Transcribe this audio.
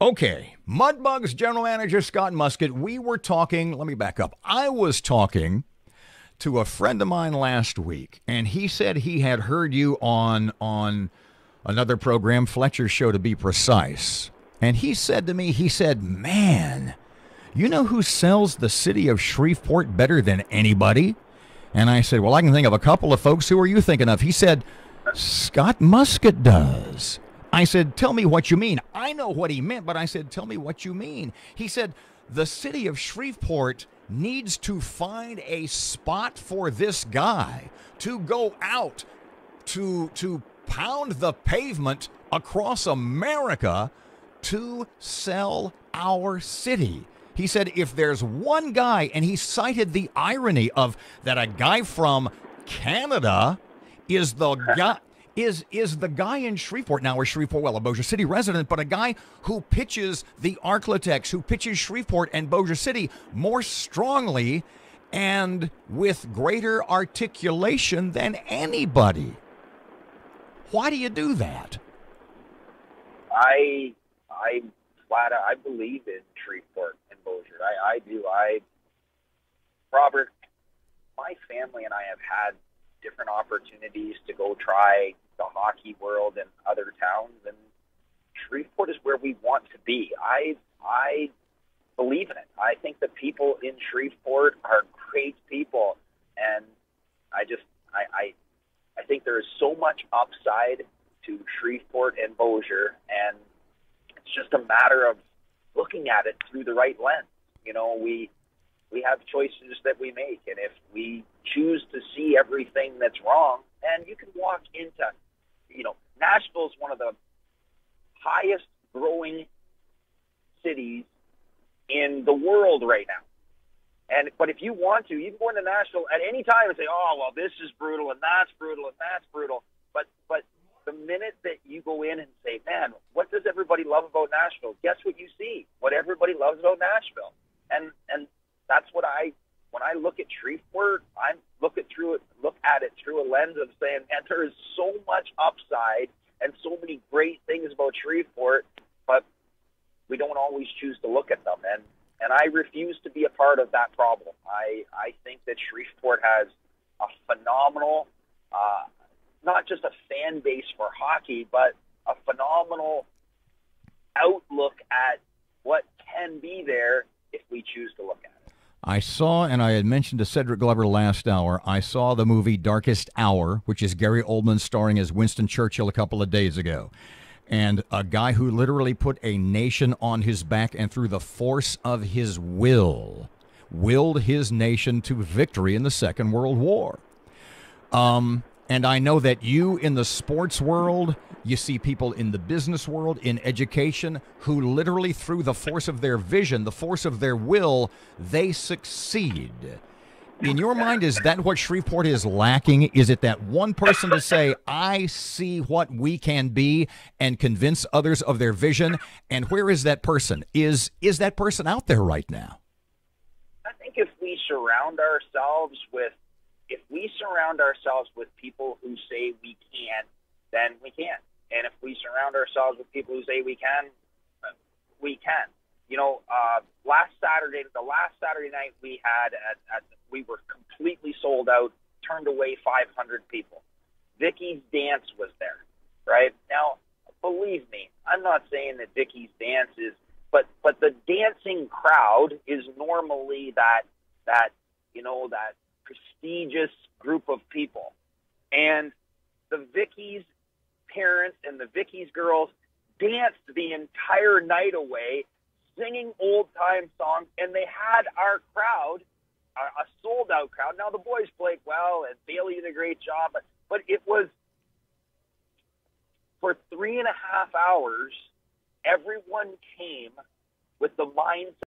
Okay, Mudbugs General Manager Scott Muscutt, we were talking, let me back up. I was talking to a friend of mine last week, and he said he had heard you on another program, Fletcher's show to be precise. And he said to me, he said, man, you know who sells the city of Shreveport better than anybody? And I said, well, I can think of a couple of folks. Who are you thinking of? He said, Scott Muscutt does. I said, tell me what you mean. I know what he meant, but I said, tell me what you mean. He said, the city of Shreveport needs to find a spot for this guy to go out to pound the pavement across America to sell our city. He said, if there's one guy, and he cited the irony of that a guy from Canada is the guy. Is the guy in Shreveport, now we're Shreveport, well, a Bossier City resident, but a guy who pitches the ArkLaTex, who pitches Shreveport and Bossier City more strongly and with greater articulation than anybody. Why do you do that? I I believe in Shreveport and Bossier. I do. Robert, my family and I have had different opportunities to go try the hockey world in other towns, and Shreveport is where we want to be. I believe in it. I think the people in Shreveport are great people, and I think there is so much upside to Shreveport and Bossier, and it's just a matter of looking at it through the right lens. You know, we have choices that we make, and if we choose to see everything that's wrong, and you can walk into, Nashville's one of the highest growing cities in the world right now. But if you want to, you can go into Nashville at any time and say, oh, well, this is brutal, and that's brutal, and that's brutal. But the minute that you go in and say, man, what does everybody love about Nashville? Guess what you see? What everybody loves about Nashville. And that's what when I look at Shreveport, I look at it through a lens of saying, man, there is so much upside and so many great things about Shreveport, but we don't always choose to look at them. And I refuse to be a part of that problem. I think that Shreveport has a phenomenal, not just a fan base for hockey, but a phenomenal outlook at what can be there if we choose to look at it. I saw, and I had mentioned to Cedric Glover last hour, I saw the movie Darkest Hour, which is Gary Oldman starring as Winston Churchill a couple of days ago. And a guy who literally put a nation on his back and through the force of his willed his nation to victory in the Second World War. And I know that you in the sports world, you see people in the business world, in education, who literally through the force of their vision, the force of their will, they succeed. In your mind, is that what Shreveport is lacking? Is it that one person to say, I see what we can be and convince others of their vision? And where is that person? Is that person out there right now? I think if we surround ourselves with people who say we can, then we can. And if we surround ourselves with people who say we can, we can. The last Saturday night we had we were completely sold out, turned away 500 people. Vicky's Dance was there, right? Now, believe me, I'm not saying that Vicky's Dance is, but the dancing crowd is normally that prestigious group of people. And the Vicky's parents and the Vicky's girls danced the entire night away, singing old-time songs, and they had our crowd, a sold-out crowd. Now, the boys played well, and Bailey did a great job, but it was for 3.5 hours, everyone came with the mindset